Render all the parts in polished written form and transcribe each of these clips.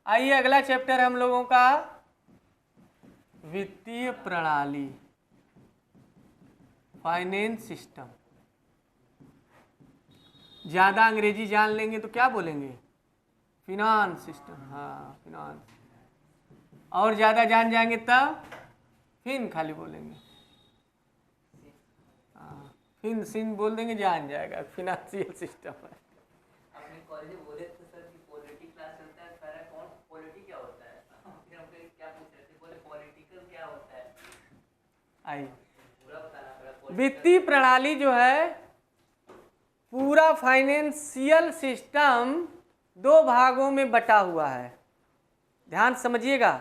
आइए अगला चैप्टर हम लोगों का वित्तीय प्रणाली, फाइनेंस सिस्टम। ज़्यादा अंग्रेजी जान लेंगे तो क्या बोलेंगे? Finance system. हाँ, फिनांस। और ज़्यादा जान जाएंगे तब फिन खाली बोलेंगे। हाँ, फिन सिन बोल देंगे, जान जाएगा। फिनांशियल सिस्टम है। अपने कॉलेज में बोले तो सर कि पॉलिटी क्लास चलता है, सारा कौन पॉलिटी क्या होता है? फिर हम क्या पूछ रहे थे, बोले पॉलिटिकल क्या होता है। आइए, पूरा बताना पड़ा। वित्तीय प्रणाली जो है, पूरा फाइनेंशियल सिस्टम दो भागों में बटा हुआ है। ध्यान समझिएगा,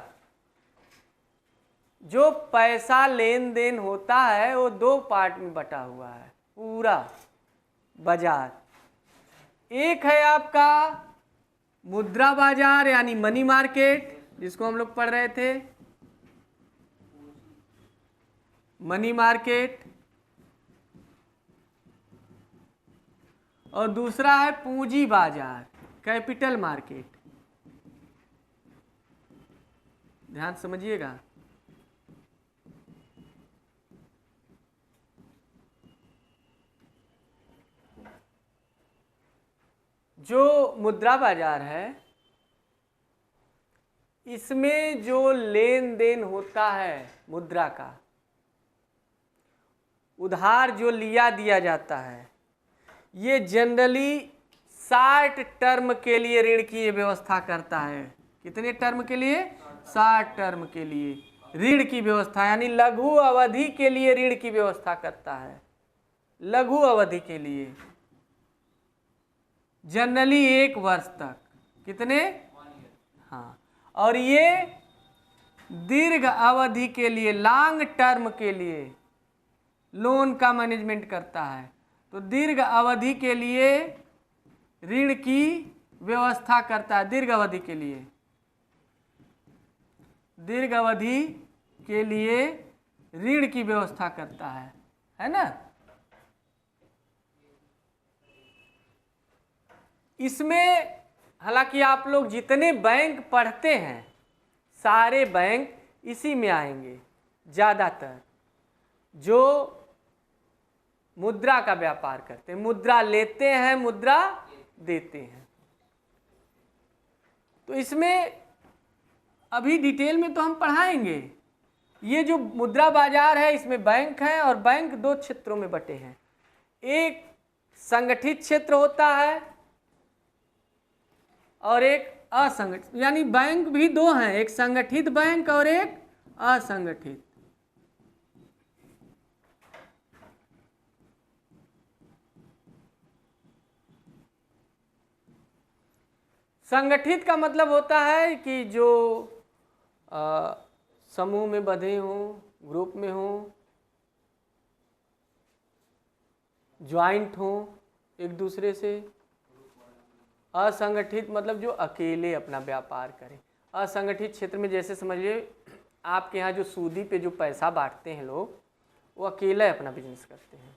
जो पैसा लेन देन होता है वो दो पार्ट में बटा हुआ है पूरा बाजार। एक है आपका मुद्रा बाजार यानी मनी मार्केट, जिसको हम लोग पढ़ रहे थे, मनी मार्केट। और दूसरा है पूंजी बाजार, कैपिटल मार्केट। ध्यान समझिएगा, जो मुद्रा बाजार है इसमें जो लेन देन होता है मुद्रा का, उधार जो लिया दिया जाता है, ये जनरली 60 टर्म के लिए ऋण की व्यवस्था करता है। कितने टर्म के लिए? 60 टर्म के लिए ऋण की व्यवस्था, यानी लघु अवधि के लिए ऋण की व्यवस्था करता है। लघु अवधि के लिए जनरली 1 वर्ष तक। कितने? हाँ। और ये दीर्घ अवधि के लिए, लॉन्ग टर्म के लिए लोन का मैनेजमेंट करता है। तो दीर्घ अवधि के लिए ऋण की व्यवस्था करता है। दीर्घ अवधि के लिए, दीर्घ अवधि के लिए ऋण की व्यवस्था करता है ना। इसमें हालांकि आप लोग जितने बैंक पढ़ते हैं सारे बैंक इसी में आएंगे। ज़्यादातर जो मुद्रा का व्यापार करते हैं, मुद्रा लेते हैं, मुद्रा देते हैं। तो इसमें अभी डिटेल में तो हम पढ़ाएंगे। ये जो मुद्रा बाजार है इसमें बैंक है, और बैंक दो क्षेत्रों में बटे हैं। एक संगठित क्षेत्र होता है और एक असंगठित, यानी बैंक भी दो हैं, एक संगठित बैंक और एक असंगठित। संगठित का मतलब होता है कि जो समूह में बंधे हों, ग्रुप में हों, ज्वाइंट हों एक दूसरे से। असंगठित मतलब जो अकेले अपना व्यापार करें। असंगठित क्षेत्र में जैसे समझिए आपके यहाँ जो सूदी पे जो पैसा बांटते हैं लोग, वो अकेले अपना बिजनेस करते हैं।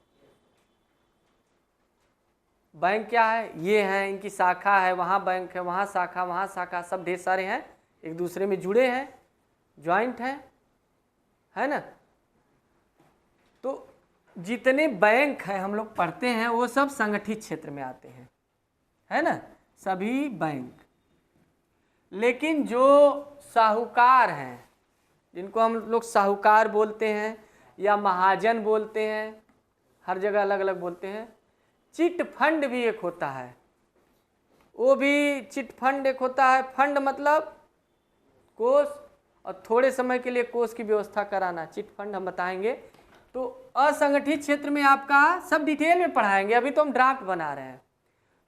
बैंक क्या है? ये हैं, इनकी शाखा है, वहाँ बैंक है, वहाँ शाखा, सब ढेर सारे हैं, एक दूसरे में जुड़े हैं, ज्वाइंट हैं, है ना। तो जितने बैंक हैं हम लोग पढ़ते हैं वो सब संगठित क्षेत्र में आते हैं, है ना, सभी बैंक। लेकिन जो साहूकार हैं, जिनको हम लोग साहूकार बोलते हैं या महाजन बोलते हैं, हर जगह अलग अलग बोलते हैं। चिट फंड भी एक होता है, वो भी चिट फंड एक होता है। फंड मतलब कोष, और थोड़े समय के लिए कोष की व्यवस्था कराना, चिट फंड हम बताएंगे। तो असंगठित क्षेत्र में आपका सब डिटेल में पढ़ाएंगे, अभी तो हम ड्राफ्ट बना रहे हैं।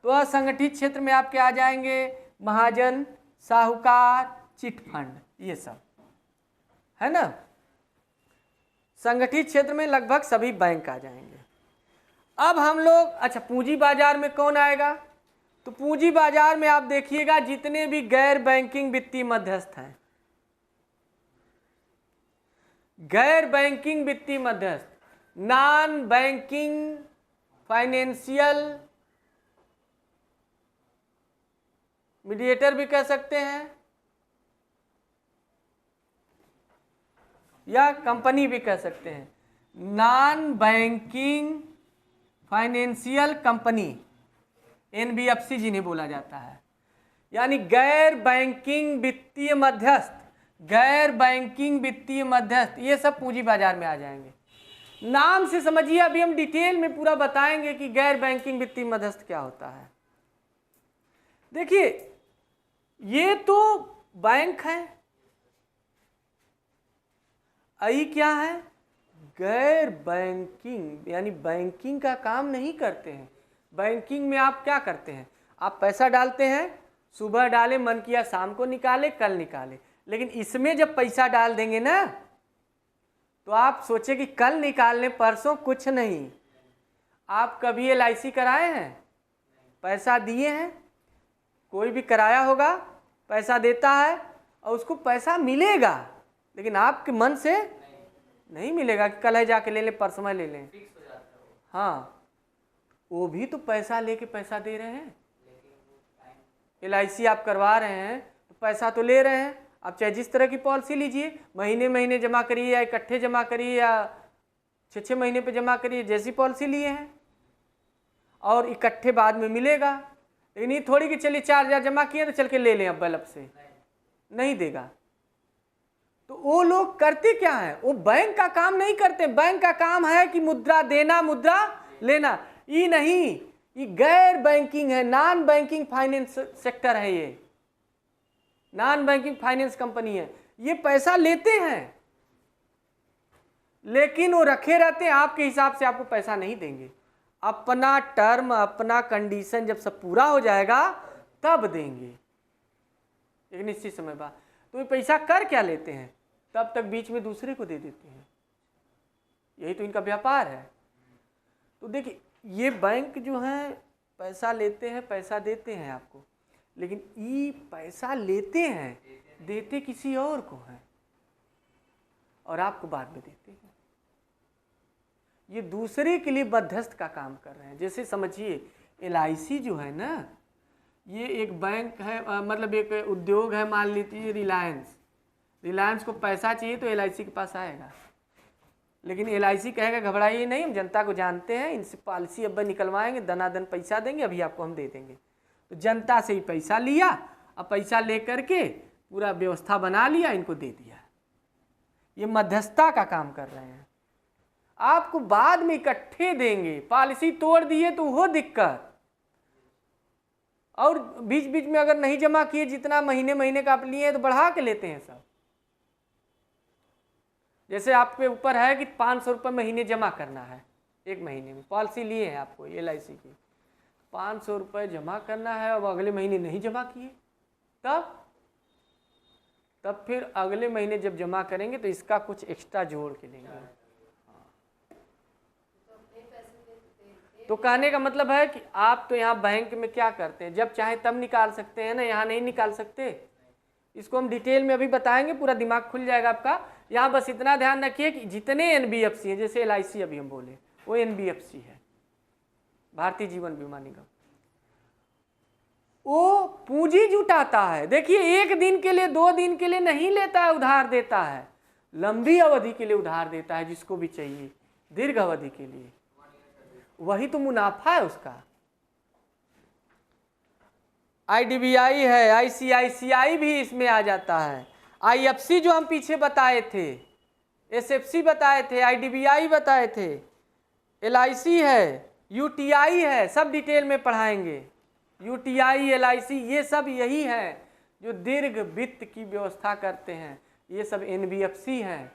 तो असंगठित क्षेत्र में आपके आ जाएंगे महाजन, साहूकार, चिट फंड, ये सब, है ना। संगठित क्षेत्र में लगभग सभी बैंक आ जाएंगे। अब हम लोग, अच्छा, पूंजी बाजार में कौन आएगा? तो पूंजी बाजार में आप देखिएगा जितने भी गैर बैंकिंग वित्तीय मध्यस्थ हैं, गैर बैंकिंग वित्तीय मध्यस्थ, नॉन बैंकिंग फाइनेंशियल मीडिएटर भी कह सकते हैं, या कंपनी भी कह सकते हैं। Non banking financial company, NBFC जिन्हें बोला जाता है, यानी गैर बैंकिंग वित्तीय मध्यस्थ। गैर बैंकिंग वित्तीय मध्यस्थ ये सब पूंजी बाजार में आ जाएंगे। नाम से समझिए, अभी हम डिटेल में पूरा बताएंगे कि गैर बैंकिंग वित्तीय मध्यस्थ क्या होता है। देखिए, ये तो बैंक है, आई क्या है, गैर बैंकिंग, यानी बैंकिंग का काम नहीं करते हैं। बैंकिंग में आप क्या करते हैं, आप पैसा डालते हैं, सुबह डाले, मन किया शाम को निकाले, कल निकाले। लेकिन इसमें जब पैसा डाल देंगे ना, तो आप सोचे कि कल निकालने, परसों कुछ नहीं। आप कभी LIC कराए हैं, पैसा दिए हैं, कोई भी कराया होगा, पैसा देता है और उसको पैसा मिलेगा, लेकिन आपके मन से नहीं मिलेगा कि कल है जाके ले लें, परसों में ले लें। हाँ, वो भी तो पैसा लेके पैसा दे रहे हैं। LIC आप करवा रहे हैं तो पैसा तो ले रहे हैं। आप चाहे जिस तरह की पॉलिसी लीजिए, महीने महीने जमा करिए या इकट्ठे जमा करिए या 6-6 महीने पे जमा करिए, जैसी पॉलिसी लिए हैं, और इकट्ठे बाद में मिलेगा। लेकिन ये थोड़ी कि चलिए 4,000 जमा किए तो चल के ले लें अब बल्ब से, नहीं देगा। तो वो लोग करते क्या है, वो बैंक का काम नहीं करते। बैंक का काम है कि मुद्रा देना, मुद्रा लेना। ये नहीं, ये गैर बैंकिंग है, नॉन बैंकिंग फाइनेंस सेक्टर है, ये नॉन बैंकिंग फाइनेंस कंपनी है। ये पैसा लेते हैं लेकिन वो रखे रहते हैं, आपके हिसाब से आपको पैसा नहीं देंगे। अपना टर्म, अपना कंडीशन जब सब पूरा हो जाएगा तब देंगे, एक निश्चित समय बाद। तो ये पैसा कर क्या लेते हैं, तब तक बीच में दूसरे को दे देते हैं। यही तो इनका व्यापार है। तो देखिए, ये बैंक जो है पैसा लेते हैं, पैसा देते हैं आपको, लेकिन ये पैसा लेते हैं, देते किसी और को है और आपको बाद में देते हैं। ये दूसरे के लिए मध्यस्थ का काम कर रहे हैं। जैसे समझिए, LIC जो है ना, ये एक बैंक है, मतलब एक उद्योग है। मान लीजिए रिलायंस को पैसा चाहिए तो LIC के पास आएगा, लेकिन LIC कहेगा घबराइए नहीं, हम जनता को जानते हैं, इनसे पॉलिसी अब निकलवाएंगे, दनादन पैसा देंगे, अभी आपको हम दे देंगे। तो जनता से ही पैसा लिया, अब पैसा लेकर के पूरा व्यवस्था बना लिया, इनको दे दिया। ये मध्यस्थता का काम कर रहे हैं। आपको बाद में इकट्ठे देंगे, पॉलिसी तोड़ दिए तो वो दिक्कत, और बीच बीच में अगर नहीं जमा किए, जितना महीने महीने का आप लिए तो बढ़ा के लेते हैं सब। जैसे आपके ऊपर है कि 500 रुपये महीने जमा करना है, एक महीने में पॉलिसी लिए हैं आपको LIC की, 500 रुपये जमा करना है, अब अगले महीने नहीं जमा किए, तब फिर अगले महीने जब जमा करेंगे तो इसका कुछ एक्स्ट्रा जोड़ के देंगे। तो कहने का मतलब है कि आप तो यहाँ बैंक में क्या करते हैं, जब चाहे तब निकाल सकते हैं ना, यहाँ नहीं निकाल सकते। इसको हम डिटेल में अभी बताएंगे, पूरा दिमाग खुल जाएगा आपका। यहाँ बस इतना ध्यान रखिए कि जितने NBFC हैं, जैसे LIC अभी हम बोले, वो NBFC है, भारतीय जीवन बीमा निगम। वो पूंजी जुटाता है। देखिए, एक दिन के लिए, 2 दिन के लिए नहीं लेता है, उधार देता है, लंबी अवधि के लिए उधार देता है, जिसको भी चाहिए, दीर्घ अवधि के लिए। वही तो मुनाफा है उसका। IDBI है, ICICI भी इसमें आ जाता है, IFC जो हम पीछे बताए थे, SFC बताए थे, IDBI बताए थे, LIC है, UTI है, सब डिटेल में पढ़ाएंगे। UTI, LIC ये सब यही है जो दीर्घ वित्त की व्यवस्था करते हैं। ये सब NBFC हैं,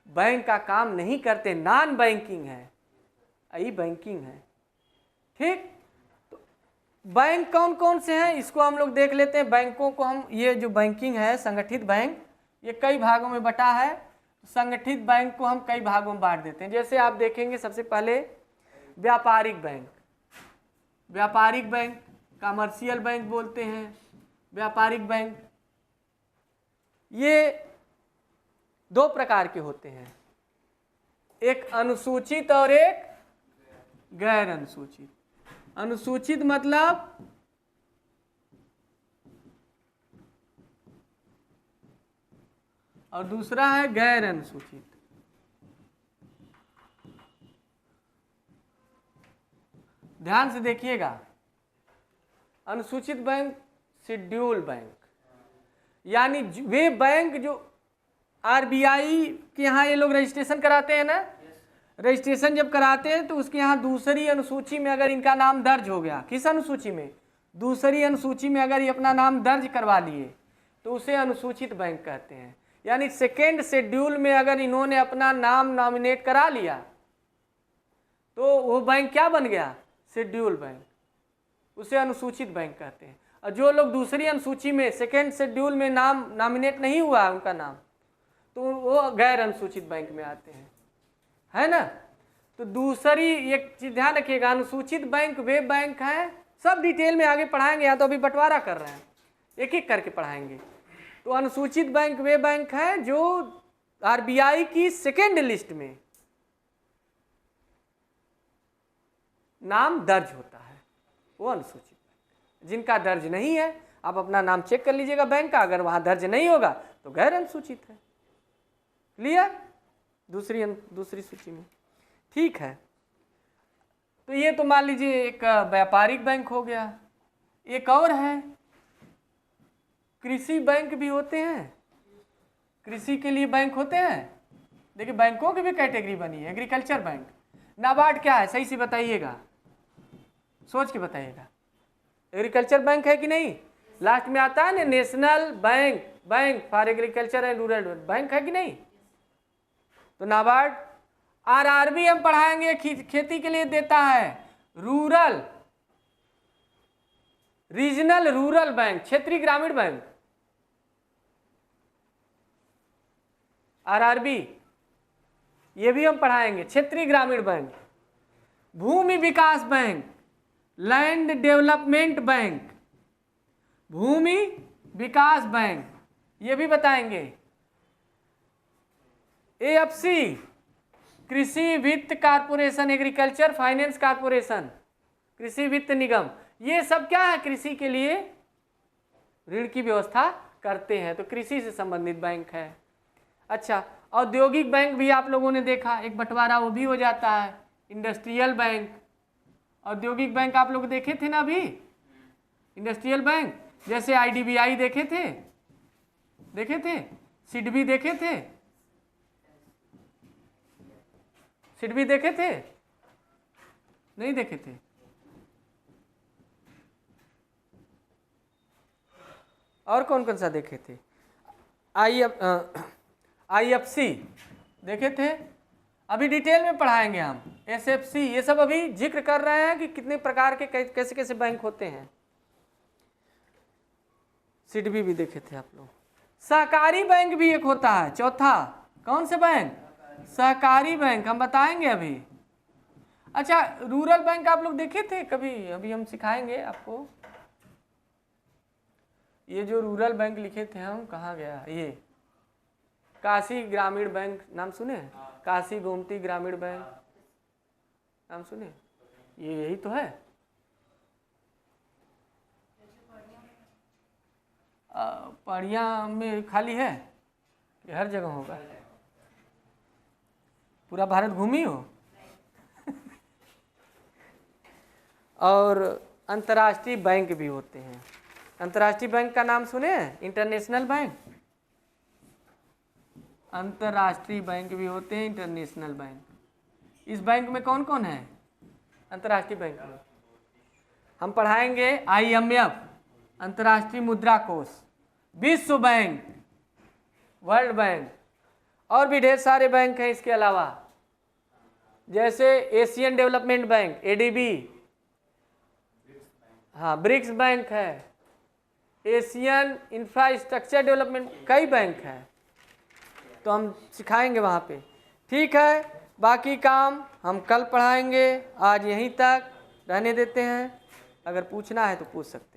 बैंक का काम नहीं करते, नॉन बैंकिंग है, यही बैंकिंग है। ठीक, तो बैंक कौन कौन से हैं इसको हम लोग देख लेते हैं। बैंकों को हम, ये जो बैंकिंग है, संगठित बैंक, ये कई भागों में बटा है। संगठित बैंक को हम कई भागों में बांट देते हैं। जैसे आप देखेंगे, सबसे पहले व्यापारिक बैंक, व्यापारिक बैंक कमर्शियल बैंक बोलते हैं। व्यापारिक बैंक ये 2 प्रकार के होते हैं, एक अनुसूचित और एक गैर अनुसूचित। अनुसूचित मतलब और दूसरा है गैर अनुसूचित। ध्यान से देखिएगा, अनुसूचित बैंक, शेड्यूल बैंक, यानी वे बैंक जो आरबीआई के यहाँ ये लोग रजिस्ट्रेशन कराते हैं ना, रजिस्ट्रेशन जब कराते हैं तो उसके यहाँ दूसरी अनुसूची में अगर इनका नाम दर्ज हो गया, किस अनुसूची में, दूसरी अनुसूची में अगर ये अपना नाम दर्ज करवा लिए तो उसे अनुसूचित बैंक कहते हैं। यानी सेकेंड शेड्यूल में अगर इन्होंने अपना नाम नॉमिनेट करा लिया तो वो बैंक क्या बन गया, शेड्यूल बैंक, उसे अनुसूचित बैंक कहते हैं। और जो लोग दूसरी अनुसूची में सेकेंड शेड्यूल में नाम नॉमिनेट नहीं हुआ उनका नाम, तो वो गैर अनुसूचित बैंक में आते हैं, है ना। तो दूसरी एक चीज ध्यान रखिएगा, अनुसूचित बैंक वे बैंक हैं, सब डिटेल में आगे पढ़ाएंगे, या तो अभी बंटवारा कर रहे हैं, एक एक करके पढ़ाएंगे। तो अनुसूचित बैंक वे बैंक हैं जो आरबीआई की सेकेंड लिस्ट में नाम दर्ज होता है, वो अनुसूचित बैंक। जिनका दर्ज नहीं है, आप अपना नाम चेक कर लीजिएगा बैंक का, अगर वहां दर्ज नहीं होगा तो गैर अनुसूचित है। क्लियर, दूसरी सूची में, ठीक है। तो ये तो मान लीजिए एक व्यापारिक बैंक हो गया। एक और है, कृषि बैंक भी होते हैं, कृषि के लिए बैंक होते हैं। देखिए बैंकों की भी कैटेगरी बनी है, एग्रीकल्चर बैंक। नाबार्ड क्या है, सही से बताइएगा, सोच के बताइएगा। एग्रीकल्चर बैंक है कि नहीं, लास्ट में आता है ना national bank, bank for agriculture and rural bank, है कि नहीं। तो नाबार्ड, आरआरबी हम पढ़ाएंगे, खेती के लिए देता है, रूरल रीजनल रूरल बैंक, क्षेत्रीय ग्रामीण बैंक, आरआरबी, ये भी हम पढ़ाएंगे, क्षेत्रीय ग्रामीण बैंक। भूमि विकास बैंक, लैंड डेवलपमेंट बैंक, भूमि विकास बैंक, ये भी बताएंगे। एएफसी, कृषि वित्त कारपोरेशन, एग्रीकल्चर फाइनेंस कारपोरेशन, कृषि वित्त निगम, ये सब क्या है, कृषि के लिए ऋण की व्यवस्था करते हैं, तो कृषि से संबंधित बैंक है। अच्छा, औद्योगिक बैंक भी आप लोगों ने देखा, एक बंटवारा वो भी हो जाता है, इंडस्ट्रियल बैंक। औद्योगिक बैंक आप लोग देखे थे ना अभी, इंडस्ट्रियल बैंक, जैसे आईडीबीआई देखे थे, सिडबी देखे थे, सिडबी देखे थे, नहीं देखे थे। और कौन कौन सा देखे थे, आईएफसी देखे थे, अभी डिटेल में पढ़ाएंगे हम। एसएफसी, ये सब अभी जिक्र कर रहे हैं कि कितने प्रकार के कैसे कैसे बैंक होते हैं। सिडबी भी देखे थे आप लोग। सहकारी बैंक भी एक होता है, चौथा, कौन से बैंक, सहकारी बैंक, हम बताएंगे अभी। अच्छा, रूरल बैंक आप लोग देखे थे कभी, अभी हम सिखाएंगे आपको। ये जो रूरल बैंक लिखे थे हम, कहाँ गया ये, काशी ग्रामीण बैंक, नाम सुने, काशी गोमती ग्रामीण बैंक, नाम सुने, ये यही तो है। पढ़िया में खाली है कि हर जगह होगा, पूरा भारत घूमी हो। और अंतर्राष्ट्रीय बैंक भी होते हैं। अंतर्राष्ट्रीय बैंक का नाम सुने, इंटरनेशनल बैंक, अंतर्राष्ट्रीय बैंक भी होते हैं, इंटरनेशनल बैंक। इस बैंक में कौन कौन है, अंतर्राष्ट्रीय बैंक में हम पढ़ाएंगे आईएमएफ, अंतर्राष्ट्रीय मुद्रा कोष, विश्व बैंक, वर्ल्ड बैंक, और भी ढेर सारे बैंक हैं इसके अलावा, जैसे एशियन डेवलपमेंट बैंक, एडीबी, हाँ ब्रिक्स बैंक है, एशियन इंफ्रास्ट्रक्चर डेवलपमेंट, कई बैंक हैं, तो हम सिखाएंगे वहाँ पे। ठीक है, बाकी काम हम कल पढ़ाएंगे, आज यहीं तक रहने देते हैं, अगर पूछना है तो पूछ सकते हैं।